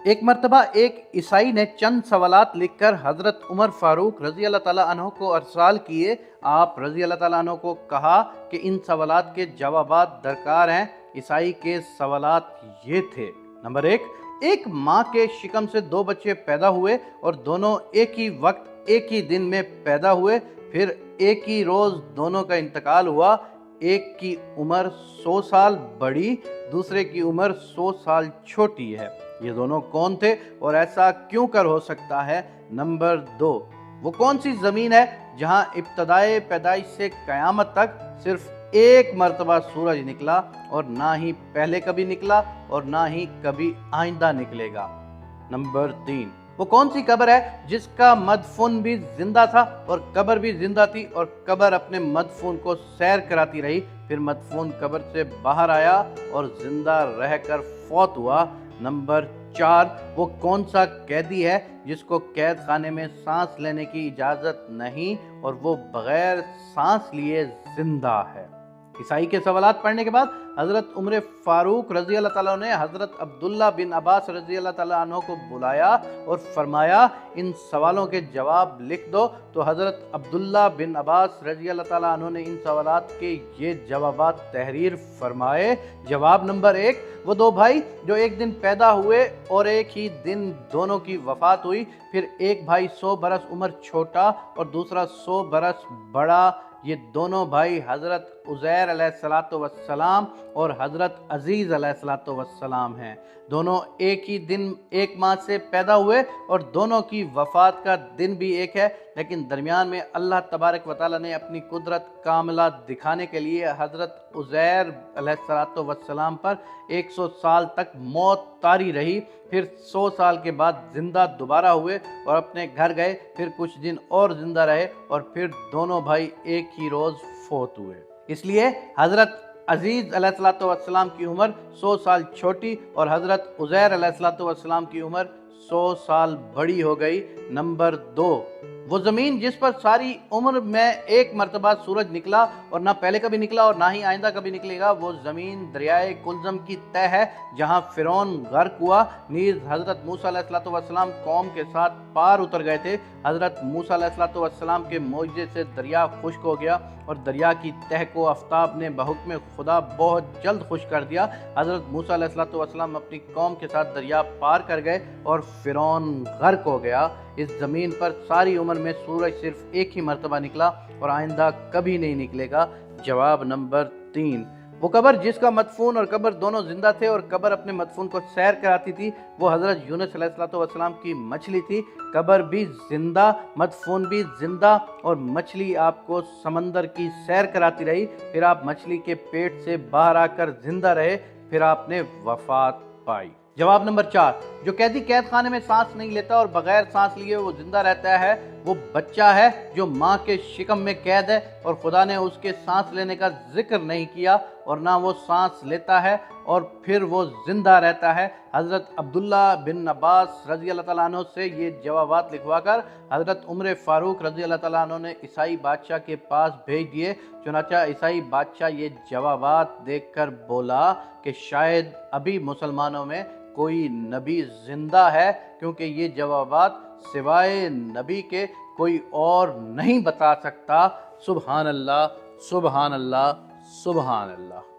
एक मर्तबा एक ईसाई ने चंद सवालात लिखकर हज़रत उमर फ़ारूक रज़ी अल्लाह ताला अन्हो को अरसाल किए। आप रज़ी अल्लाह ताला अन्हो को कहा कि इन सवालात के जवाबात दरकार हैं। ईसाई के सवालात ये थे। नंबर एक माँ के शिकम से 2 बच्चे पैदा हुए और दोनों एक ही वक्त एक ही दिन में पैदा हुए, फिर एक ही रोज़ दोनों का इंतकाल हुआ। एक की उम्र 100 साल बड़ी, दूसरे की उम्र 100 साल छोटी है। ये दोनों कौन थे और ऐसा क्यों कर हो सकता है? नंबर 2, वो कौन सी ज़मीन है जहाँ इब्तदाए पैदाइश से क़यामत तक सिर्फ एक मर्तबा सूरज निकला और ना ही पहले कभी निकला और ना ही कभी आइंदा निकलेगा? नंबर 3, वो कौन सी कब्र है जिसका मदफून भी जिंदा था और कब्र भी जिंदा थी और कब्र अपने मदफून को सैर कराती रही, फिर मदफून कब्र से बाहर आया और जिंदा रहकर फौत हुआ? नंबर 4, वो कौन सा कैदी है जिसको कैद खाने में सांस लेने की इजाज़त नहीं और वो बगैर सांस लिए जिंदा है? ईसाई के सवालात पढ़ने के बाद हज़रत उमर फ़ारूक रज़ी अल्लाह ताला ने हज़रत अब्दुल्ला बिन अब्बास रज़ी अल्लाह ताला अन्हो को बुलाया और फरमाया, इन सवालों के जवाब लिख दो। तो हज़रत अब्दुल्ला बिन अब्बास रज़ी अल्लाह ताला अन्हो ने इन सवालात के ये जवाबात तहरीर फरमाए। जवाब नंबर 1, वो 2 भाई जो एक दिन पैदा हुए और एक ही दिन दोनों की वफ़ात हुई, फिर एक भाई 100 बरस उम्र छोटा और दूसरा 100 बरस बड़ा। ये दोनों भाई हज़रत उज़ैर अलैहिस्सलातु वस्सलाम और हज़रत अज़ीज़ अलैहिस्सलातु वस्सलाम हैं। दोनों एक ही दिन एक माह से पैदा हुए और दोनों की वफ़ात का दिन भी एक है, लेकिन दरमियान में अल्लाह तबारक व तआला ने अपनी कुदरत कामिला दिखाने के लिए हज़रत उज़ैर अलैहिस्सलातु वस्सलाम पर 100 साल तक मौत तारी रही, फिर 100 साल के बाद ज़िंदा दोबारा हुए और अपने घर गए, फिर कुछ दिन और ज़िंदा रहे और फिर दोनों भाई एक ही रोज़ फौत हुए। इसलिए हज़रत अज़ीज़ अलैहिस्सलातु वस्सलाम की उम्र 100 साल छोटी और हज़रत उज़ैर अलैहिस्सलातु वस्सलाम की उम्र 100 साल बड़ी हो गई। नंबर 2, वो ज़मीन जिस पर सारी उम्र में एक मर्तबा सूरज निकला और ना पहले कभी निकला और ना ही आइंदा कभी निकलेगा, वो ज़मीन दरियाए कुलज़म की तह है जहाँ फ़िरौन गर्क हुआ। नीज़ हज़रत मूसा अलैहिस्सलातु वस्सलाम कौम के साथ पार उतर गए थे। हज़रत मूसा अलैहिस्सलातु वस्सलाम के मोइज़े से दरिया खुश्क हो गया और दरिया की तह को आफ्ताब ने बहुक्म खुदा बहुत जल्द खुश्क कर दिया। हज़रत मूसा अलैहिस्सलातु वस्सलाम अपनी कौम के साथ दरिया पार कर गए और फ़िरौन गर्क हो गया। इस ज़मीन पर सारी उम्र में सूरज सिर्फ एक ही मर्तबा निकला और आइंदा कभी नहीं निकलेगा। जवाब नंबर 3, वो कब्र जिसका मदफून और कब्र दोनों जिंदा थे और कब्र अपने मदफून को सैर कराती थी, वो हज़रत यूनुस अलैहिस्सलातु वस्सलाम की मछली थी। कब्र भी जिंदा, मदफून भी जिंदा और मछली आपको समंदर की सैर कराती रही, फिर आप मछली के पेट से बाहर आकर जिंदा रहे, फिर आपने वफात पाई। जवाब नंबर 4, जो कैदी कैद खाने में सांस नहीं लेता और बगैर सांस लिए वो जिंदा रहता है, वो बच्चा है जो माँ के शिकम में कैद है और खुदा ने उसके सांस लेने का जिक्र नहीं किया और ना वो सांस लेता है और फिर वो जिंदा रहता है। हज़रत अब्दुल्ला बिन अब्बास रज़ी अल्लाह ताला अन्हो से ये जवाबात लिखवा कर हज़रत उमर फ़ारूक रज़ी अल्लाह ताला अन्हो ने ईसाई बादशाह के पास भेज दिए। चुनांचे ईसाई बादशाह ये जवाबात देखकर बोला कि शायद अभी मुसलमानों में कोई नबी जिंदा है, क्योंकि ये जवाबात सिवाय नबी के कोई और नहीं बता सकता। सुबहान अल्लाह, सुबहान अल्लाह, सुबहान अल्लाह।